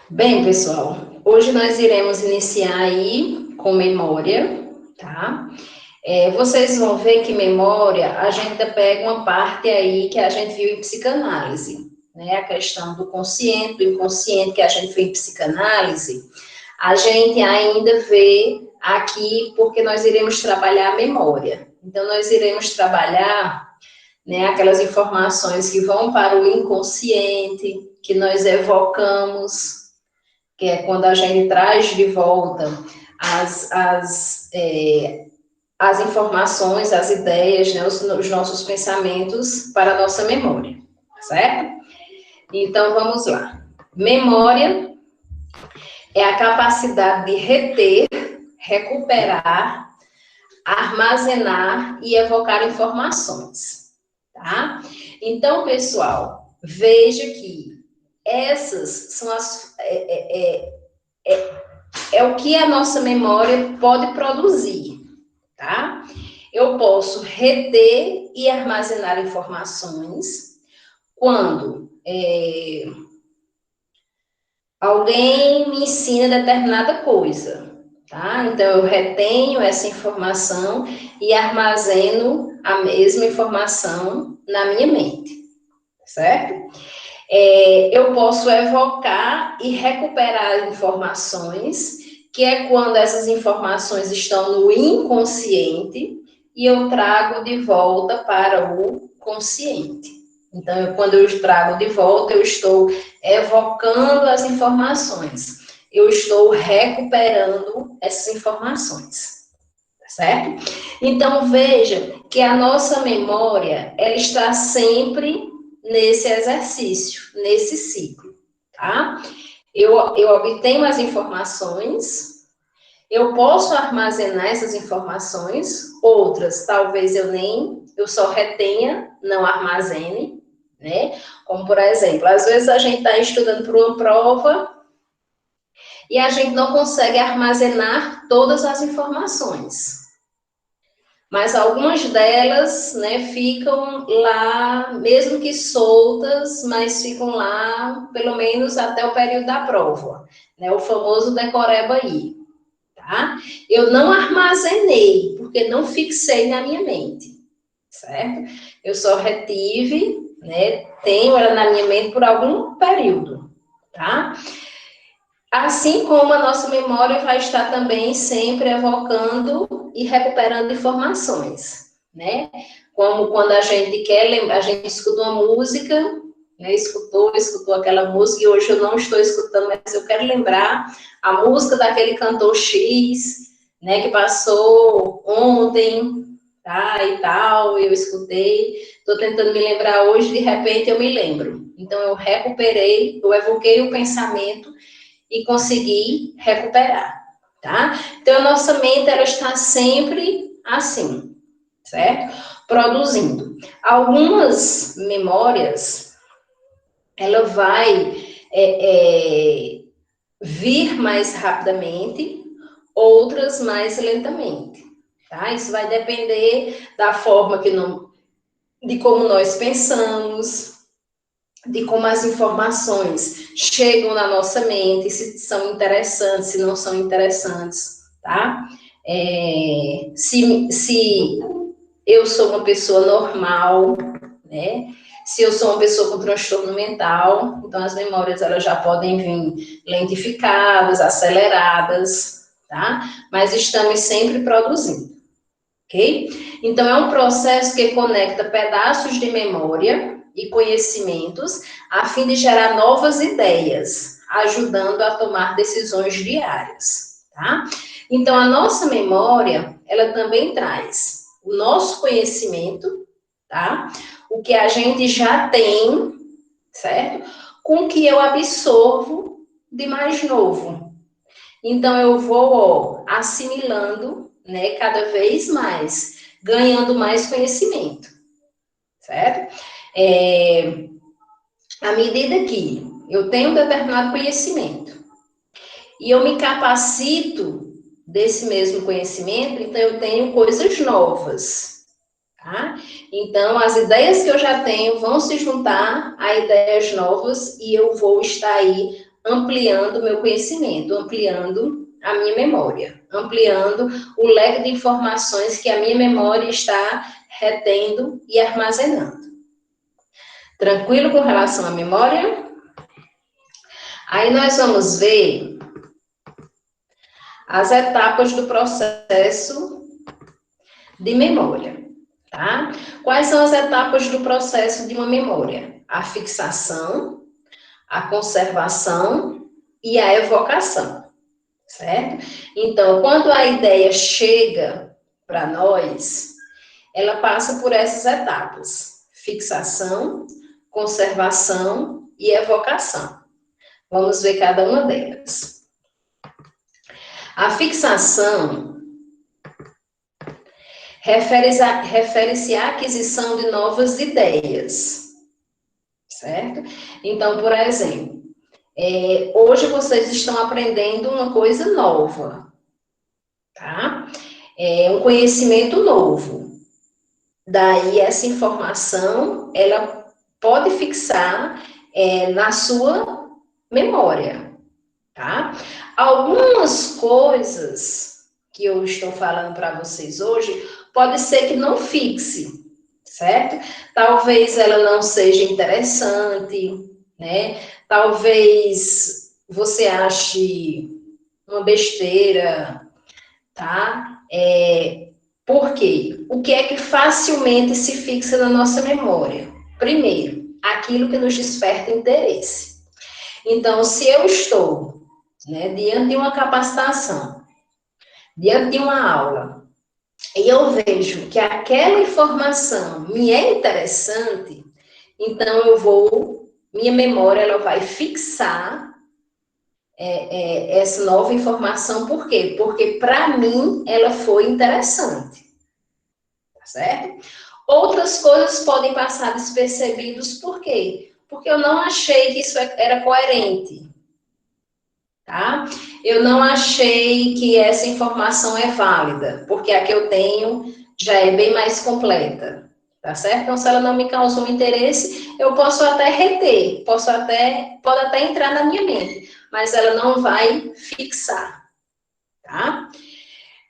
Bem, pessoal, hoje nós iremos iniciar aí com memória, tá? Vocês vão ver que memória, a gente pega uma parte aí que a gente viu em psicanálise, né? A questão do consciente, do inconsciente que a gente viu em psicanálise, a gente ainda vê aqui porque nós iremos trabalhar a memória. Então, nós iremos trabalhar, né, aquelas informações que vão para o inconsciente, que nós evocamos, que é quando a gente traz de volta as, as, é, as informações, as ideias, né, os nossos pensamentos para a nossa memória, certo? Então, vamos lá. Memória é a capacidade de reter, recuperar, armazenar e evocar informações, tá? Então, pessoal, veja que essas são é o que a nossa memória pode produzir, tá? Eu posso reter e armazenar informações quando alguém me ensina determinada coisa, tá? Então, eu retenho essa informação e armazeno a mesma informação na minha mente, certo? Eu posso evocar e recuperar informações, que é quando essas informações estão no inconsciente e eu trago de volta para o consciente. Então, quando eu trago de volta, eu estou evocando as informações, eu estou recuperando essas informações, certo? Então, veja que a nossa memória, ela está sempre nesse exercício, nesse ciclo, tá? Eu obtenho as informações, eu posso armazenar essas informações, outras talvez eu só retenha, não armazene, né? Como, por exemplo, às vezes a gente está estudando para uma prova e a gente não consegue armazenar todas as informações. Mas algumas delas, né, ficam lá, mesmo que soltas, mas ficam lá pelo menos até o período da prova, né, o famoso decoreba aí, tá? Eu não armazenei, porque não fixei na minha mente, certo? Eu só retive, né, tenho ela na minha mente por algum período, tá? Assim como a nossa memória vai estar também sempre evocando e recuperando informações, né? Como quando a gente quer lembrar, a gente escuta uma música, né? Escutou aquela música e hoje eu não estou escutando, mas eu quero lembrar a música daquele cantor X, né? Que passou ontem, tá? E tal, eu escutei, estou tentando me lembrar hoje, de repente eu me lembro. Então eu recuperei, eu evoquei o pensamento e conseguir recuperar, tá? Então, a nossa mente, ela está sempre assim, certo? Produzindo. Algumas memórias, ela vai vir mais rapidamente, outras mais lentamente, tá? Isso vai depender da forma de como nós pensamos, de como as informações chegam na nossa mente, se são interessantes, se não são interessantes, tá? Se eu sou uma pessoa normal, né? Se eu sou uma pessoa com transtorno mental, então as memórias elas já podem vir lentificadas, aceleradas, tá? Mas estamos sempre produzindo, ok? Então, é um processo que conecta pedaços de memória e conhecimentos a fim de gerar novas ideias, ajudando a tomar decisões diárias, tá? Então, a nossa memória, ela também traz o nosso conhecimento, tá? O que a gente já tem, certo? Com o que eu absorvo de mais novo. Então, eu vou assimilando, né, cada vez mais, ganhando mais conhecimento, certo? À medida que eu tenho um determinado conhecimento e eu me capacito desse mesmo conhecimento, então eu tenho coisas novas, tá? Então, as ideias que eu já tenho vão se juntar a ideias novas e eu vou estar aí ampliando o meu conhecimento, ampliando a minha memória, ampliando o leque de informações que a minha memória está retendo e armazenando. Tranquilo com relação à memória? Aí nós vamos ver as etapas do processo de memória, tá? Quais são as etapas do processo de uma memória? A fixação, a conservação e a evocação, certo? Então, quando a ideia chega para nós, ela passa por essas etapas: fixação, conservação e evocação. Vamos ver cada uma delas. A fixação refere-se à aquisição de novas ideias, certo? Então, por exemplo, hoje vocês estão aprendendo uma coisa nova, tá? Um conhecimento novo. Daí, essa informação, ela pode fixar na sua memória, tá? Algumas coisas que eu estou falando para vocês hoje, pode ser que não fixe, certo? Talvez ela não seja interessante, né? Talvez você ache uma besteira, tá? Por quê? O que é que facilmente se fixa na nossa memória? Primeiro, aquilo que nos desperta interesse. Então, se eu estou, né, diante de uma capacitação, diante de uma aula, e eu vejo que aquela informação me é interessante, então minha memória ela vai fixar essa nova informação. Por quê? Porque para mim ela foi interessante, tá certo? Outras coisas podem passar despercebidos, por quê? Porque eu não achei que isso era coerente, tá? Eu não achei que essa informação é válida, porque a que eu tenho já é bem mais completa, tá certo? Então, se ela não me causou interesse, eu posso até reter, pode até entrar na minha mente, mas ela não vai fixar, tá?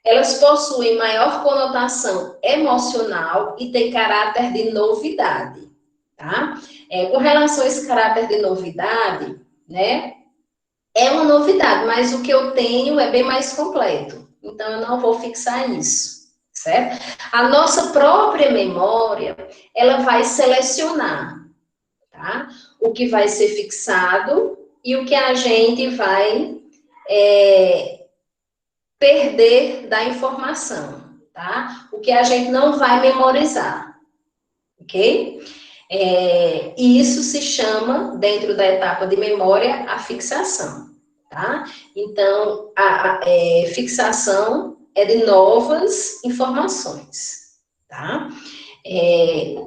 Elas possuem maior conotação emocional e têm caráter de novidade, tá? Com relação a esse caráter de novidade, né? É uma novidade, mas o que eu tenho é bem mais completo. Então, eu não vou fixar isso, certo? A nossa própria memória, ela vai selecionar, tá? O que vai ser fixado e o que a gente vai perder da informação, tá? O que a gente não vai memorizar, ok? E isso se chama, dentro da etapa de memória, a fixação, tá? Então, a fixação é de novas informações, tá?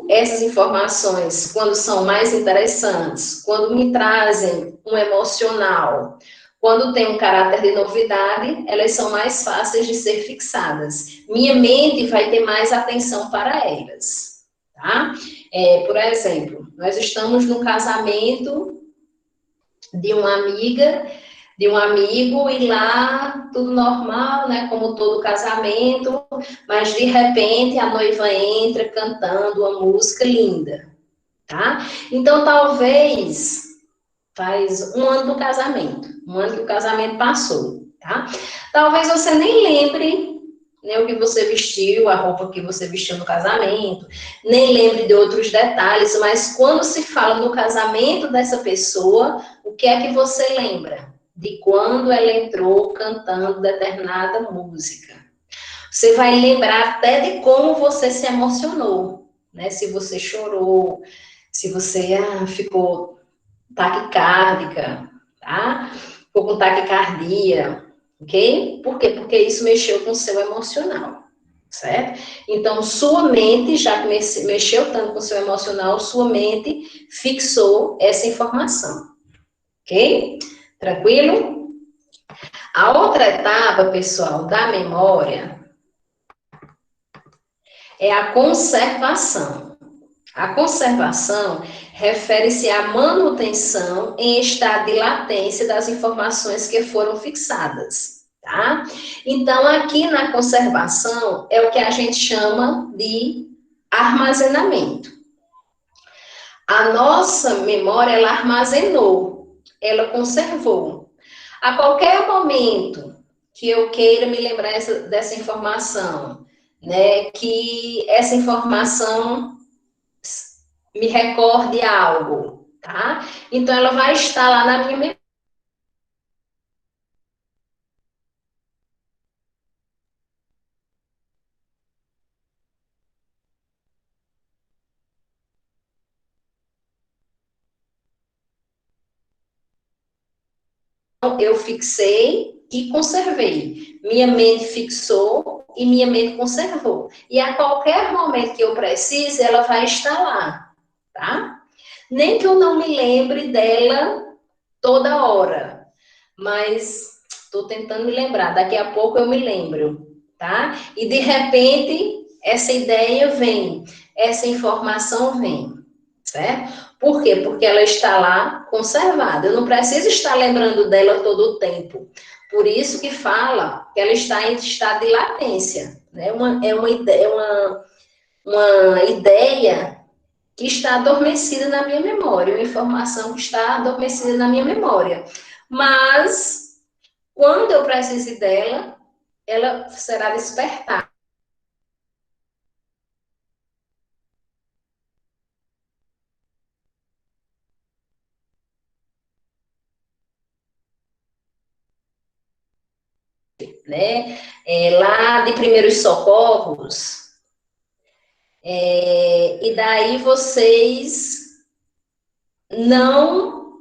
Essas informações, quando são mais interessantes, quando me trazem um emocional, quando tem um caráter de novidade, elas são mais fáceis de ser fixadas. Minha mente vai ter mais atenção para elas, tá? Por exemplo, nós estamos no casamento de uma amiga, de um amigo, e lá tudo normal, né? Como todo casamento, mas de repente a noiva entra cantando uma música linda, tá? Então, talvez faz um ano do casamento, um ano que o casamento passou, tá? Talvez você nem lembre, né, o que você vestiu, a roupa que você vestiu no casamento, nem lembre de outros detalhes, mas quando se fala no casamento dessa pessoa, o que é que você lembra? De quando ela entrou cantando determinada música. Você vai lembrar até de como você se emocionou, né? Se você chorou, se você ficou taquicárdica, tá? Ficou com taquicardia, ok? Por quê? Porque isso mexeu com o seu emocional, certo? Então, sua mente, já que mexeu tanto com o seu emocional, sua mente fixou essa informação, ok? Tranquilo? A outra etapa, pessoal, da memória é a conservação. A conservação refere-se à manutenção em estado de latência das informações que foram fixadas, tá? Então, aqui na conservação, é o que a gente chama de armazenamento. A nossa memória, ela armazenou, ela conservou. A qualquer momento que eu queira me lembrar dessa informação, né, que essa informação me recorde algo, tá? Então, ela vai estar lá na minha memória. Eu fixei e conservei. Minha mente fixou e minha mente conservou. E a qualquer momento que eu precise, ela vai estar lá, tá? Nem que eu não me lembre dela toda hora, mas estou tentando me lembrar. Daqui a pouco eu me lembro, tá? E de repente, essa ideia vem, essa informação vem, certo? Por quê? Porque ela está lá conservada. Eu não preciso estar lembrando dela todo o tempo. Por isso que fala que ela está em estado de latência. Né? Uma ideia que está adormecida na minha memória, uma informação que está adormecida na minha memória. Mas, quando eu preciso dela, ela será despertada. Né? Lá de primeiros socorros, e daí vocês não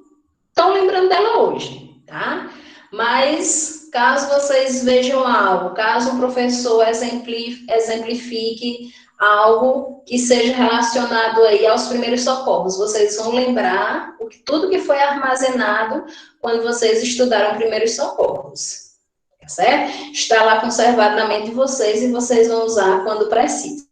estão lembrando dela hoje, tá? Mas caso vocês vejam algo, caso um professor exemplifique algo que seja relacionado aí aos primeiros socorros, vocês vão lembrar tudo que foi armazenado quando vocês estudaram primeiros socorros, tá certo? Está lá conservado na mente de vocês e vocês vão usar quando precisa.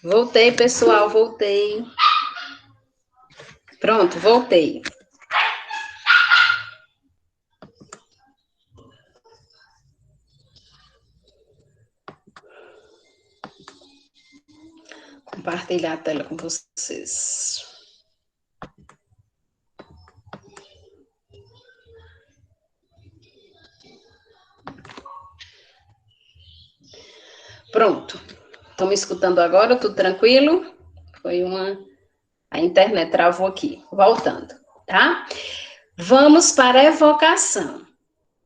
Voltei, pessoal, voltei. Pronto, voltei. Compartilhar a tela com vocês. Pronto. Estão me escutando agora? Tudo tranquilo? A internet travou aqui. Voltando, tá? Vamos para a evocação,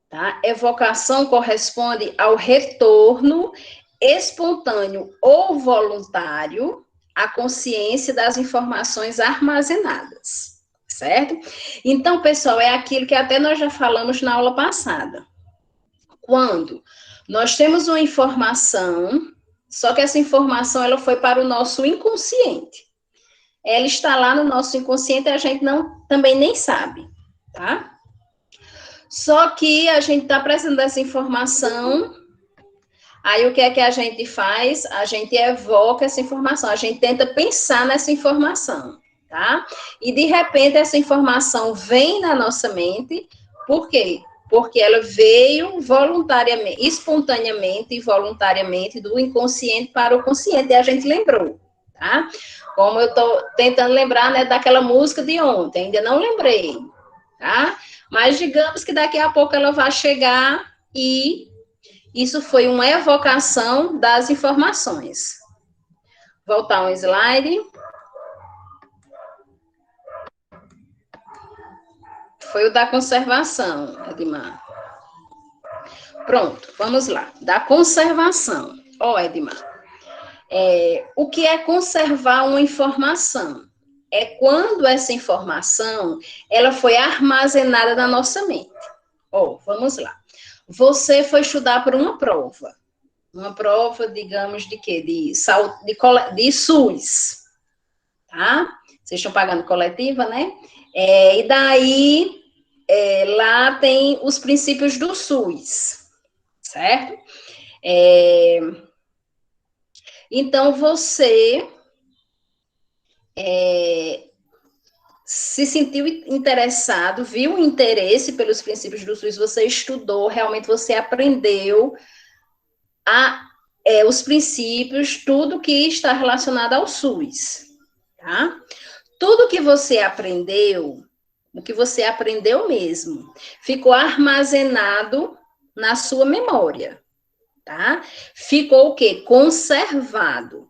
tá? Evocação corresponde ao retorno espontâneo ou voluntário à consciência das informações armazenadas, certo? Então, pessoal, é aquilo que até nós já falamos na aula passada. Quando nós temos uma informação, só que essa informação ela foi para o nosso inconsciente. Ela está lá no nosso inconsciente e a gente também nem sabe, tá? Só que a gente está precisando dessa informação, aí o que é que a gente faz? A gente evoca essa informação, a gente tenta pensar nessa informação, tá? E, de repente, essa informação vem na nossa mente, por quê? Porque ela veio voluntariamente, espontaneamente e voluntariamente do inconsciente para o consciente, e a gente lembrou, tá? Como eu estou tentando lembrar, né, daquela música de ontem, ainda não lembrei, tá? Mas digamos que daqui a pouco ela vai chegar e isso foi uma evocação das informações. Voltar um slide. Foi o da conservação, Edmar. Pronto, vamos lá. Da conservação. Ó, Edmar, o que é conservar uma informação? É quando essa informação, ela foi armazenada na nossa mente. Ó, vamos lá. Você foi estudar para uma prova. Uma prova, digamos, de quê? De SUS, tá? Vocês estão pagando coletiva, né? E daí, lá tem os princípios do SUS, certo? Então, você se sentiu interessado, viu o interesse pelos princípios do SUS, você estudou, realmente você aprendeu os princípios, tudo que está relacionado ao SUS, tá? Tudo que você aprendeu, o que você aprendeu mesmo, ficou armazenado na sua memória, tá? Ficou o quê? Conservado.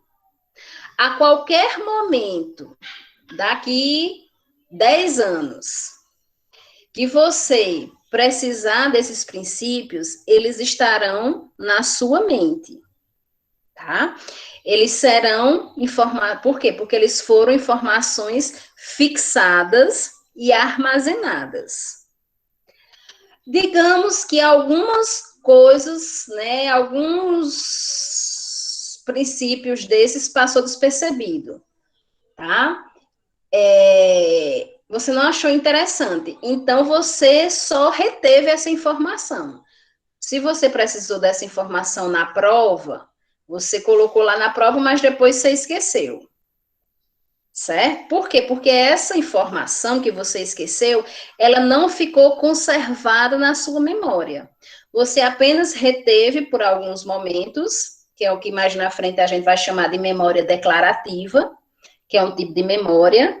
A qualquer momento, daqui 10 anos, que você precisar desses princípios, eles estarão na sua mente, tá? Eles serão informados, por quê? Porque eles foram informações fixadas e armazenadas. Digamos que algumas coisas, né, alguns princípios desses passou despercebido, tá? Você não achou interessante, então você só reteve essa informação. Se você precisou dessa informação na prova, você colocou lá na prova, mas depois você esqueceu. Certo? Por quê? Porque essa informação que você esqueceu, ela não ficou conservada na sua memória. Você apenas reteve por alguns momentos, que é o que mais na frente a gente vai chamar de memória declarativa, que é um tipo de memória,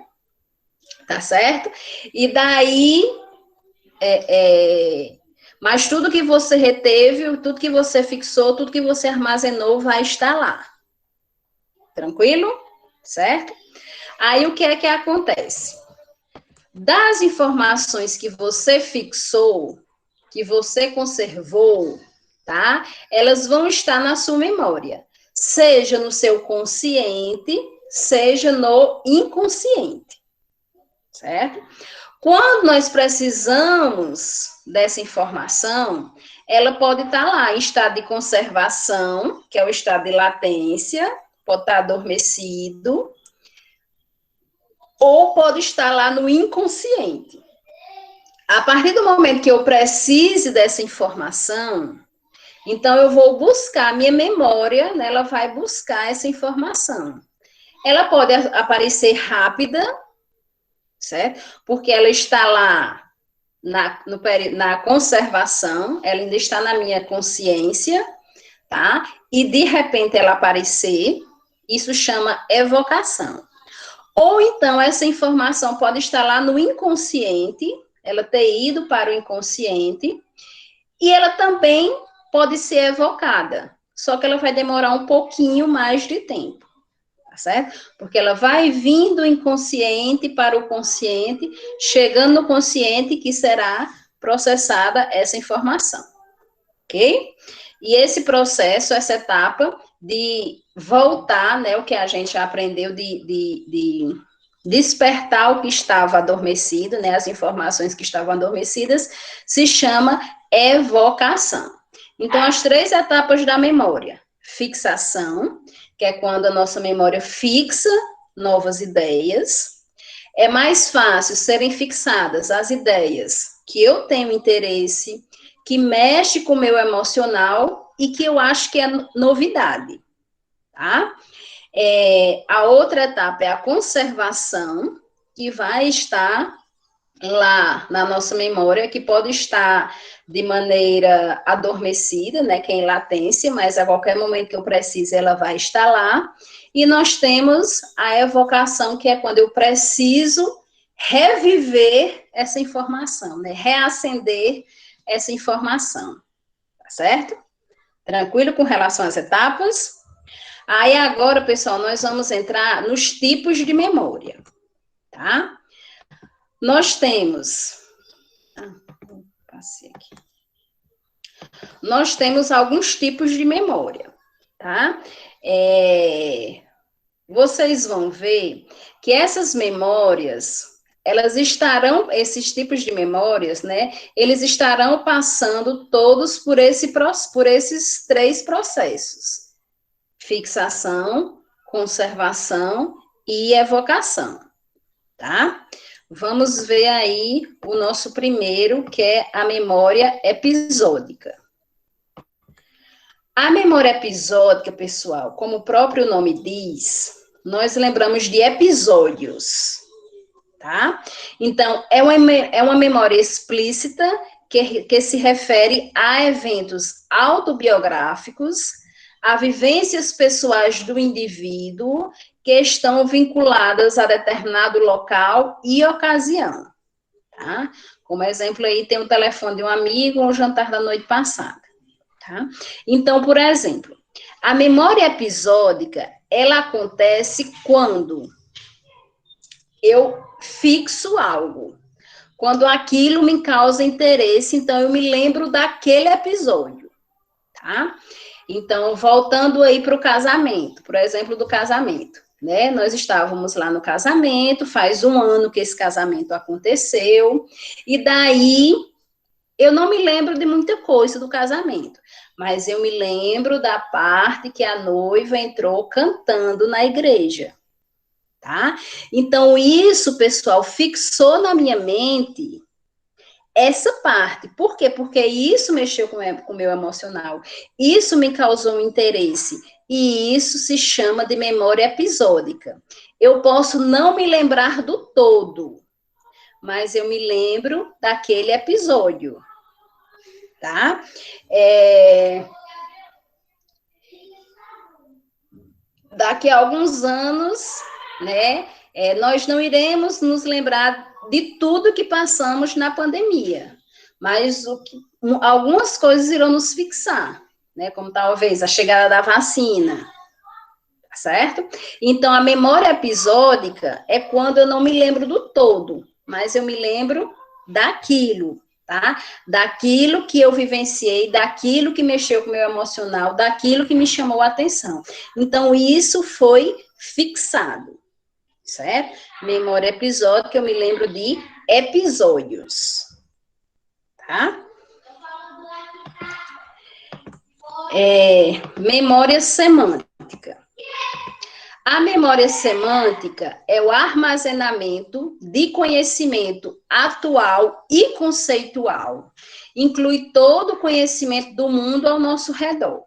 tá certo? E daí, mas tudo que você reteve, tudo que você fixou, tudo que você armazenou vai estar lá. Tranquilo? Certo? Aí o que é que acontece? Das informações que você fixou, que você conservou, tá? Elas vão estar na sua memória, seja no seu consciente, seja no inconsciente, certo? Quando nós precisamos dessa informação, ela pode estar lá em estado de conservação, que é o estado de latência, pode estar adormecido, ou pode estar lá no inconsciente. A partir do momento que eu precise dessa informação, então eu vou buscar, minha memória, né, ela vai buscar essa informação. Ela pode aparecer rápida, certo? Porque ela está lá na conservação, ela ainda está na minha consciência, tá? E de repente ela aparecer, isso chama evocação. Ou então essa informação pode estar lá no inconsciente, ela ter ido para o inconsciente, e ela também pode ser evocada, só que ela vai demorar um pouquinho mais de tempo, tá certo? Porque ela vai vindo do inconsciente para o consciente, chegando no consciente que será processada essa informação, ok? E esse processo, essa etapa de voltar, né, o que a gente já aprendeu de despertar o que estava adormecido, né, as informações que estavam adormecidas, se chama evocação. Então, as 3 etapas da memória: fixação, que é quando a nossa memória fixa novas ideias. É mais fácil serem fixadas as ideias que eu tenho interesse, que mexe com o meu emocional e que eu acho que é novidade, tá? A outra etapa é a conservação, que vai estar lá na nossa memória, que pode estar de maneira adormecida, né, que é em latência, mas a qualquer momento que eu precise, ela vai estar lá. E nós temos a evocação, que é quando eu preciso reviver essa informação, né, reacender essa informação, tá certo? Tranquilo com relação às etapas? Aí agora, pessoal, nós vamos entrar nos tipos de memória, tá? Nós temos... passei aqui. Nós temos alguns tipos de memória, tá? Vocês vão ver que essas memórias, elas estarão, esses tipos de memórias, né? Eles estarão passando todos por esses 3 processos: fixação, conservação e evocação, tá? Vamos ver aí o nosso primeiro, que é a memória episódica. A memória episódica, pessoal, como o próprio nome diz, nós lembramos de episódios, tá? Então, é uma memória explícita que se refere a eventos autobiográficos, a vivências pessoais do indivíduo que estão vinculadas a determinado local e ocasião, tá? Como exemplo aí, tem o telefone de um amigo ou o jantar da noite passada, tá? Então, por exemplo, a memória episódica, ela acontece quando eu fixo algo, quando aquilo me causa interesse, então eu me lembro daquele episódio, tá? Então, voltando aí para o casamento, por exemplo, do casamento, né? Nós estávamos lá no casamento, faz 1 ano que esse casamento aconteceu, e daí eu não me lembro de muita coisa do casamento, mas eu me lembro da parte que a noiva entrou cantando na igreja, tá? Então, isso, pessoal, fixou na minha mente essa parte. Por quê? Porque isso mexeu com o meu emocional, isso me causou um interesse, e isso se chama de memória episódica. Eu posso não me lembrar do todo, mas eu me lembro daquele episódio, tá? Daqui a alguns anos, né, nós não iremos nos lembrar de tudo que passamos na pandemia, mas algumas coisas irão nos fixar, né, como talvez a chegada da vacina, tá certo? Então, a memória episódica é quando eu não me lembro do todo, mas eu me lembro daquilo, tá? Daquilo que eu vivenciei, daquilo que mexeu com o meu emocional, daquilo que me chamou a atenção. Então, isso foi fixado, certo? Memória episódica, eu me lembro de episódios, tá? Memória semântica. A memória semântica é o armazenamento de conhecimento atual e conceitual. Inclui todo o conhecimento do mundo ao nosso redor.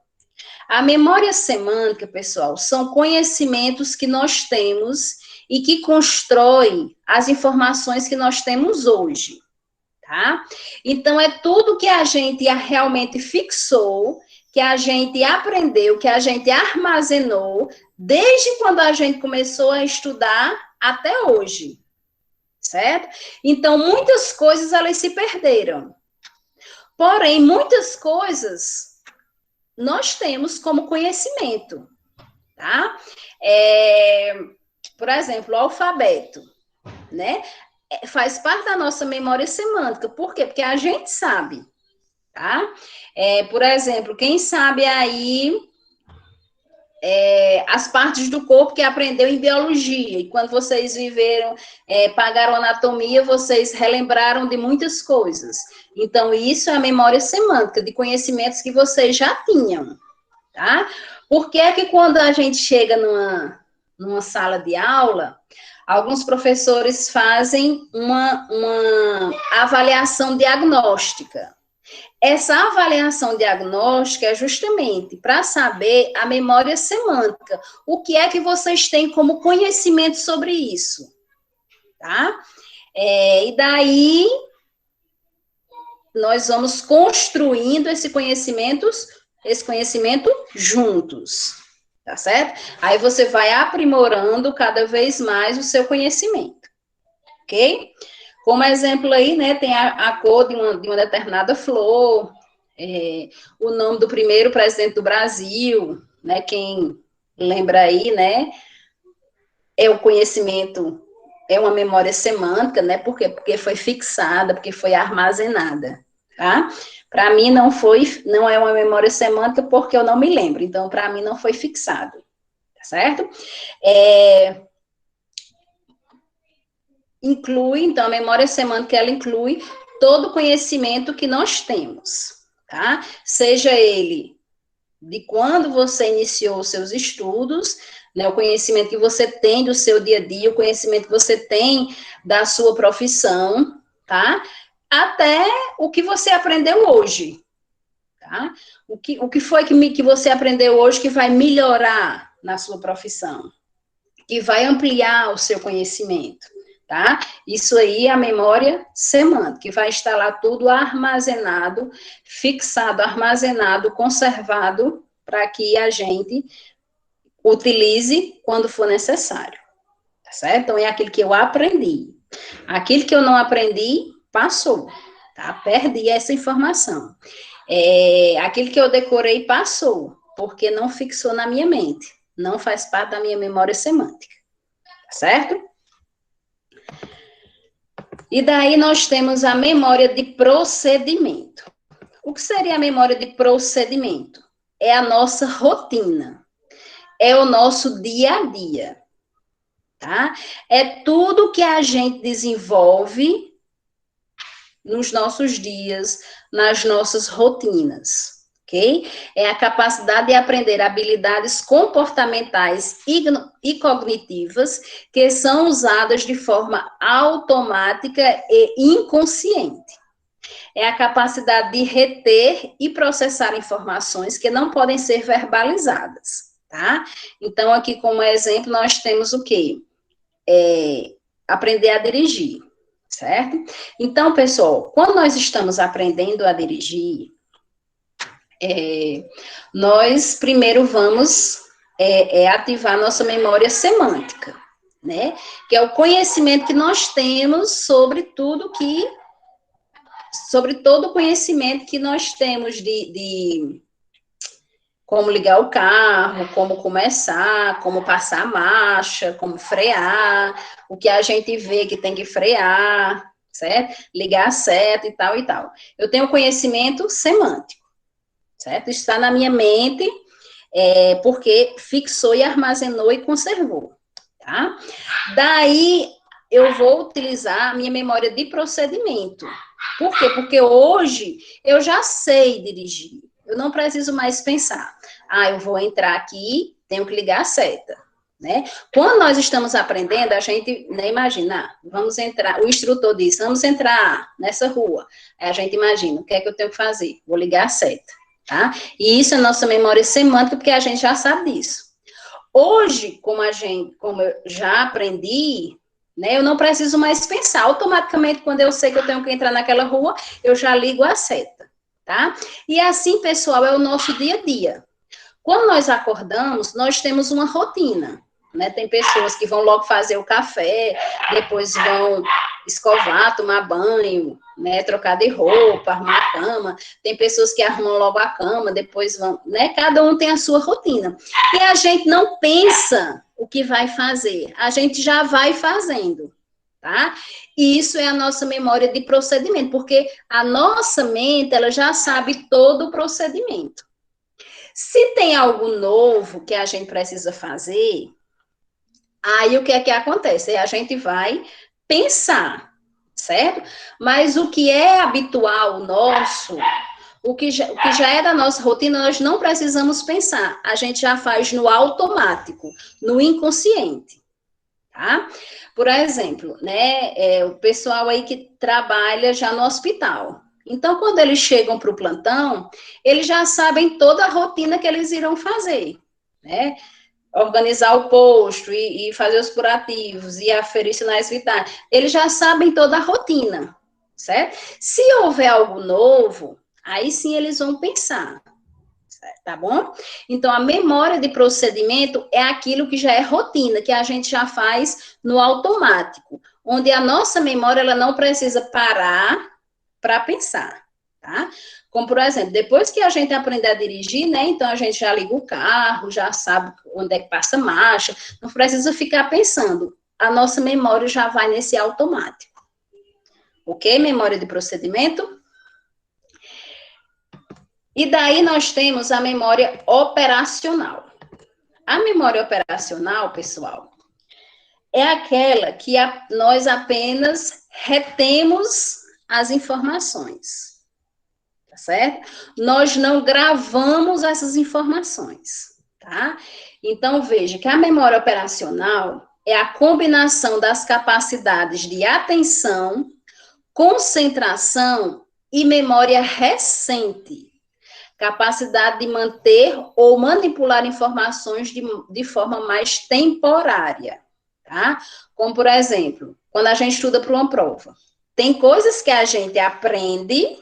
A memória semântica, pessoal, são conhecimentos que nós temos e que constroem as informações que nós temos hoje, tá? Então, é tudo que a gente realmente fixou, que a gente aprendeu, que a gente armazenou, desde quando a gente começou a estudar até hoje, certo? Então, muitas coisas, elas se perderam. Porém, muitas coisas nós temos como conhecimento, tá? Por exemplo, o alfabeto, né? Faz parte da nossa memória semântica. Por quê? Porque a gente sabe, tá? Por exemplo, quem sabe aí as partes do corpo que aprendeu em biologia, e quando vocês pagaram anatomia, vocês relembraram de muitas coisas. Então, isso é a memória semântica, de conhecimentos que vocês já tinham, tá? Por que é que quando a gente chega numa sala de aula, alguns professores fazem uma avaliação diagnóstica? Essa avaliação diagnóstica é justamente para saber a memória semântica. O que é que vocês têm como conhecimento sobre isso? tá? E daí, nós vamos construindo esse conhecimento juntos, tá certo? Aí você vai aprimorando cada vez mais o seu conhecimento, ok? Como exemplo aí, né, tem a cor de uma determinada flor, o nome do primeiro presidente do Brasil, né, quem lembra aí, né, é o conhecimento, é uma memória semântica, né, por quê? Porque foi fixada, porque foi armazenada, tá? Para mim não é uma memória semântica porque eu não me lembro, então para mim não foi fixado, tá certo? Inclui, então, a memória semântica, ela inclui todo o conhecimento que nós temos, tá? Seja ele de quando você iniciou os seus estudos, né, o conhecimento que você tem do seu dia a dia, o conhecimento que você tem da sua profissão, tá? Até o que você aprendeu hoje, tá? O que foi que você aprendeu hoje que vai melhorar na sua profissão, que vai ampliar o seu conhecimento, tá? Isso aí é a memória semântica, que vai estar lá tudo armazenado, fixado, armazenado, conservado, para que a gente utilize quando for necessário, tá certo? Então, é aquilo que eu aprendi. Aquilo que eu não aprendi, passou, tá? Perdi essa informação. Aquilo que eu decorei, passou, porque não fixou na minha mente, não faz parte da minha memória semântica, tá certo? E daí nós temos a memória de procedimento. O que seria a memória de procedimento? É a nossa rotina, é o nosso dia a dia, tá? É tudo que a gente desenvolve nos nossos dias, nas nossas rotinas, ok? É a capacidade de aprender habilidades comportamentais e cognitivas que são usadas de forma automática e inconsciente. É a capacidade de reter e processar informações que não podem ser verbalizadas, tá? Então, aqui como exemplo, nós temos o quê? Aprender a dirigir, certo? Então, pessoal, quando nós estamos aprendendo a dirigir, nós primeiro vamos ativar nossa memória semântica, né? Que é o conhecimento que nós temos sobre todo o conhecimento que nós temos de como ligar o carro, como começar, como passar a marcha, como frear, o que a gente vê que tem que frear, certo? Ligar a seta e tal e tal. Eu tenho conhecimento semântico, certo? Está na minha mente, porque fixou e armazenou e conservou, tá? Daí, eu vou utilizar a minha memória de procedimento. Por quê? Porque hoje eu já sei dirigir. Eu não preciso mais pensar. Eu vou entrar aqui, tenho que ligar a seta, né? Quando nós estamos aprendendo, a gente, né, imagina, vamos entrar, o instrutor diz, vamos entrar nessa rua. Aí a gente imagina, o que é que eu tenho que fazer? Vou ligar a seta, tá? E isso é nossa memória semântica, porque a gente já sabe disso. Hoje, como eu já aprendi, né, eu não preciso mais pensar. Automaticamente, quando eu sei que eu tenho que entrar naquela rua, eu já ligo a seta, tá? E assim, pessoal, é o nosso dia a dia. Quando nós acordamos, nós temos uma rotina, né? Tem pessoas que vão logo fazer o café, depois vão escovar, tomar banho, né? Trocar de roupa, arrumar a cama. Tem pessoas que arrumam logo a cama, depois vão, né? Cada um tem a sua rotina. E a gente não pensa o que vai fazer, a gente já vai fazendo, tá? E isso é a nossa memória de procedimento, porque a nossa mente, ela já sabe todo o procedimento. Se tem algo novo que a gente precisa fazer, aí o que é que acontece? A gente vai pensar, certo? Mas o que é habitual nosso, o que já é da nossa rotina, nós não precisamos pensar. A gente já faz no automático, no inconsciente, tá? Por exemplo, né, o pessoal aí que trabalha já no hospital. Então, quando eles chegam para o plantão, eles já sabem toda a rotina que eles irão fazer, né? organizar o posto e fazer os curativos e aferir sinais vitais. Eles já sabem toda a rotina, certo? Se houver algo novo, aí sim eles vão pensar, tá bom? Então, a memória de procedimento é aquilo que já é rotina, que a gente já faz no automático, onde a nossa memória ela não precisa parar para pensar, tá? Como, por exemplo, depois que a gente aprender a dirigir, né, então a gente já liga o carro, já sabe onde é que passa a marcha, não precisa ficar pensando, a nossa memória já vai nesse automático. Ok? Memória de procedimento. E daí nós temos a memória operacional. A memória operacional, pessoal, é aquela que nós apenas retemos as informações. Tá certo? Nós não gravamos essas informações, tá? Então, veja que a memória operacional é a combinação das capacidades de atenção, concentração e memória recente. Capacidade de manter ou manipular informações de forma mais temporária, tá? Como, por exemplo, quando a gente estuda para uma prova. Tem coisas que a gente aprende,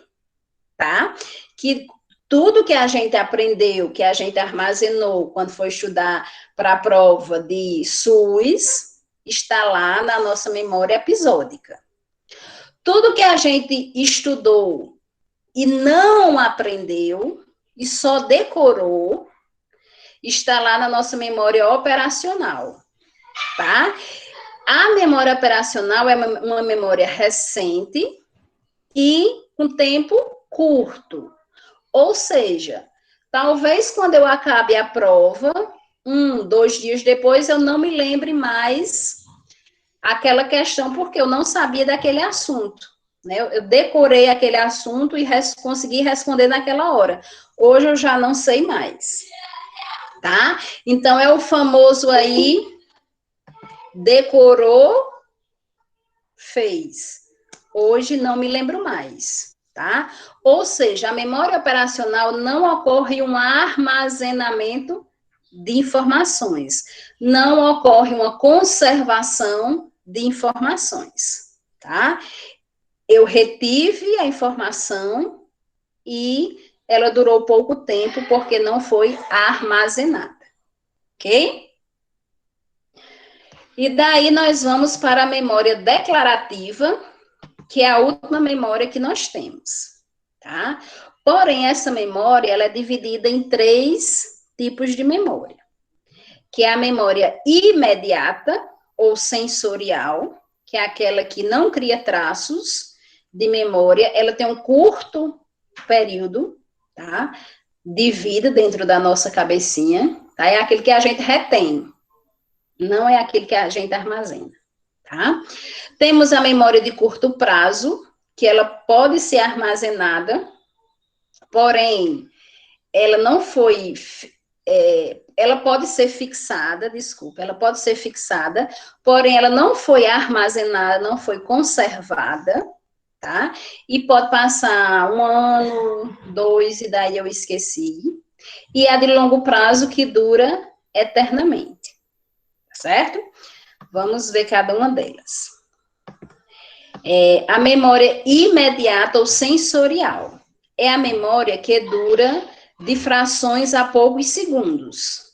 tá? Que tudo que a gente aprendeu, que a gente armazenou quando foi estudar para a prova de SUS, está lá na nossa memória episódica. Tudo que a gente estudou e não aprendeu, e só decorou, está lá na nossa memória operacional, tá? A memória operacional é uma memória recente e com tempo curto. Ou seja, talvez quando eu acabe a prova, 2 dias depois, eu não me lembre mais aquela questão, porque eu não sabia daquele assunto. Né? Eu decorei aquele assunto e consegui responder naquela hora. Hoje eu já não sei mais. Tá? Então, é o famoso aí, decorou, fez. Hoje não me lembro mais. Tá? Ou seja, a memória operacional não ocorre um armazenamento de informações, não ocorre uma conservação de informações, tá? Eu retive a informação e ela durou pouco tempo porque não foi armazenada, ok? E daí nós vamos para a memória declarativa, que é a última memória que nós temos, tá? Porém, essa memória, ela é dividida em 3 tipos de memória, que é a memória imediata ou sensorial, que é aquela que não cria traços de memória, ela tem um curto período, tá? De vida dentro da nossa cabecinha, tá? É aquele que a gente retém, não é aquele que a gente armazena, tá? Temos a memória de curto prazo, que ela pode ser armazenada, porém, ela não foi, ela pode ser fixada, desculpa, ela pode ser fixada, porém, ela não foi armazenada, não foi conservada, tá? E pode passar 1 ano, 2, e daí eu esqueci. E a de longo prazo, que dura eternamente, certo? Vamos ver cada uma delas. A memória imediata ou sensorial. É a memória que dura de frações a poucos segundos.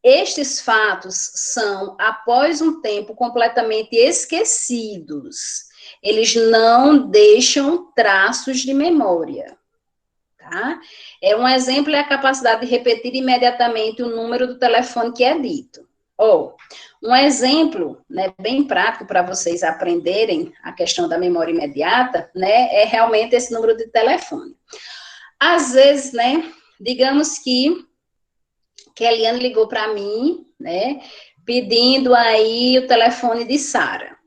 Estes fatos são, após um tempo, completamente esquecidos. Eles não deixam traços de memória. Tá? Um exemplo é a capacidade de repetir imediatamente o número do telefone que é dito. Ou, um exemplo, né, bem prático para vocês aprenderem a questão da memória imediata, né, é realmente esse número de telefone. Às vezes, né, digamos que Eliane ligou para mim, né, pedindo aí o telefone de Sara,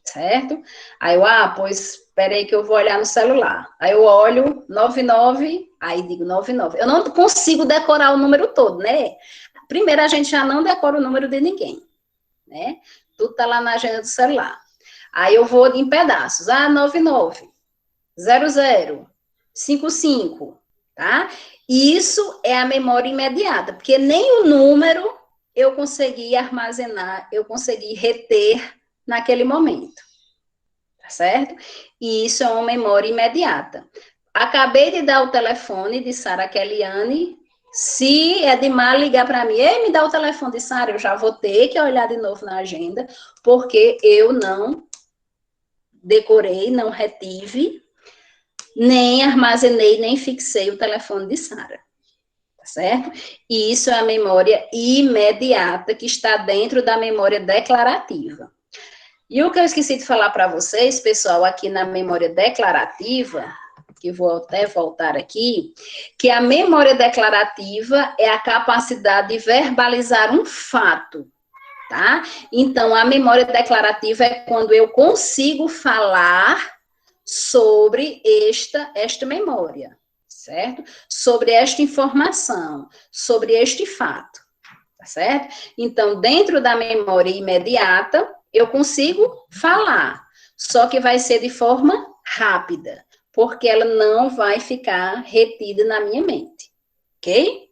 certo? Aí eu, pois, espera aí que eu vou olhar no celular. Aí eu olho, 99, aí digo 99. Eu não consigo decorar o número todo, né? Primeiro, a gente já não decora o número de ninguém, né? Tudo tá lá na agenda do celular. Aí eu vou em pedaços. 99, 00, 55, tá? Isso é a memória imediata, porque nem o número eu consegui armazenar, eu consegui reter naquele momento, tá certo? E isso é uma memória imediata. Acabei de dar o telefone de Sara Kelliane. Se Edmar ligar para mim, ei, me dá o telefone de Sara, eu já vou ter que olhar de novo na agenda, porque eu não decorei, não retive, nem armazenei, nem fixei o telefone de Sara. Tá certo? E isso é a memória imediata que está dentro da memória declarativa. E o que eu esqueci de falar para vocês, pessoal, aqui na memória declarativa, que vou até voltar aqui, que a memória declarativa é a capacidade de verbalizar um fato, tá? Então, a memória declarativa é quando eu consigo falar sobre esta memória, certo? Sobre esta informação, sobre este fato, tá certo? Então, dentro da memória imediata, eu consigo falar, só que vai ser de forma rápida, porque ela não vai ficar retida na minha mente, ok?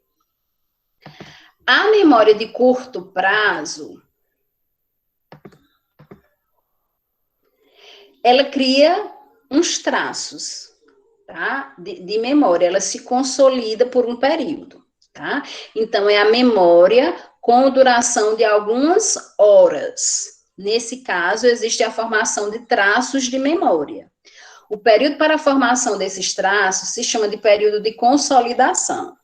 A memória de curto prazo, ela cria uns traços, tá? De memória, ela se consolida por um período, tá? Então, é a memória com duração de algumas horas. Nesse caso, existe a formação de traços de memória. O período para a formação desses traços se chama de período de consolidação.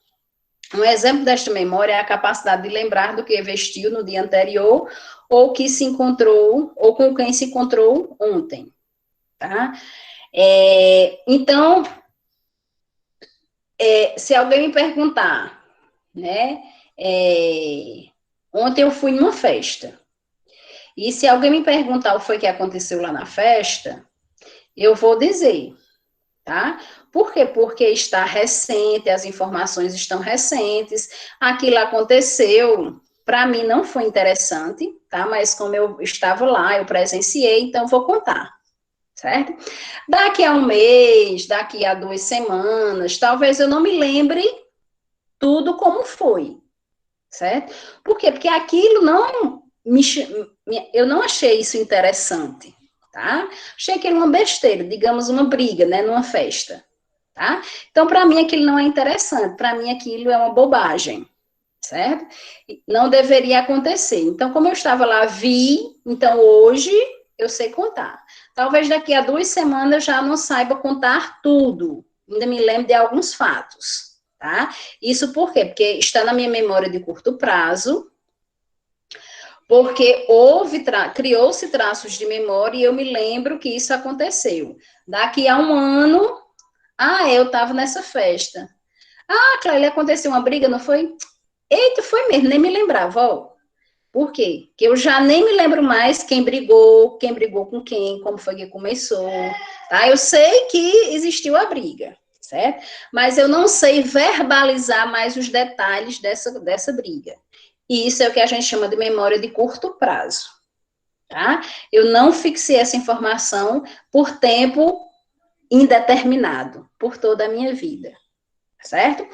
Um exemplo desta memória é a capacidade de lembrar do que vestiu no dia anterior, ou que se encontrou, ou com quem se encontrou ontem, tá? Então, se alguém me perguntar, né, ontem eu fui numa festa, e se alguém me perguntar o que foi que aconteceu lá na festa, eu vou dizer, tá? Por quê? Porque está recente, as informações estão recentes, aquilo aconteceu, para mim não foi interessante, tá? Mas como eu estava lá, eu presenciei, então vou contar, certo? Daqui a um mês, daqui a 2 semanas, talvez eu não me lembre tudo como foi, certo? Por quê? Porque aquilo não eu não achei isso interessante, tá? Achei que era uma besteira, digamos uma briga, né, numa festa, tá? Então, para mim, aquilo não é interessante, para mim, aquilo é uma bobagem, certo? Não deveria acontecer. Então, como eu estava lá, vi, então hoje eu sei contar. Talvez daqui a 2 semanas eu já não saiba contar tudo, ainda me lembro de alguns fatos, tá? Isso por quê? Porque está na minha memória de curto prazo, porque criou-se traços de memória e eu me lembro que isso aconteceu. Daqui a um ano, eu estava nessa festa. Cláudia, aconteceu uma briga, não foi? Eita, foi mesmo, nem me lembrava, ó. Por quê? Porque eu já nem me lembro mais quem brigou com quem, como foi que começou, tá? Eu sei que existiu a briga, certo? Mas eu não sei verbalizar mais os detalhes dessa briga. E isso é o que a gente chama de memória de curto prazo, tá? Eu não fixei essa informação por tempo indeterminado, por toda a minha vida, certo?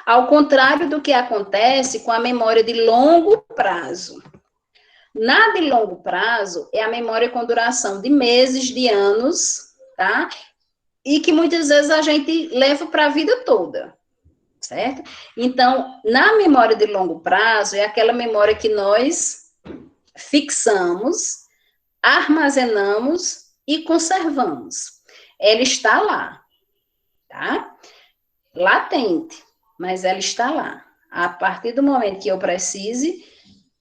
Ao contrário do que acontece com a memória de longo prazo. Na de longo prazo é a memória com duração de meses, de anos, tá? E que muitas vezes a gente leva para a vida toda, certo? Então, na memória de longo prazo é aquela memória que nós fixamos, armazenamos e conservamos. Ela está lá, tá? Latente, mas ela está lá. A partir do momento que eu precise,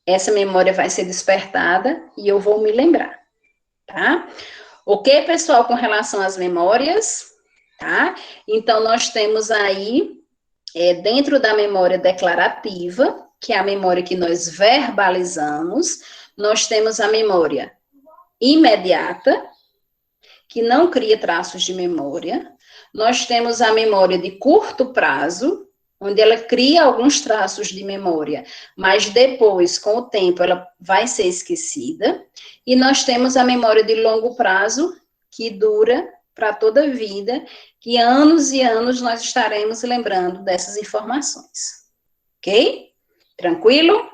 essa memória vai ser despertada e eu vou me lembrar, tá? Ok, pessoal, com relação às memórias, tá? Então, nós temos aí, dentro da memória declarativa, que é a memória que nós verbalizamos, nós temos a memória imediata, que não cria traços de memória. Nós temos a memória de curto prazo, onde ela cria alguns traços de memória, mas depois, com o tempo, ela vai ser esquecida. E nós temos a memória de longo prazo, que dura para toda a vida, que anos e anos nós estaremos lembrando dessas informações. Ok? Tranquilo?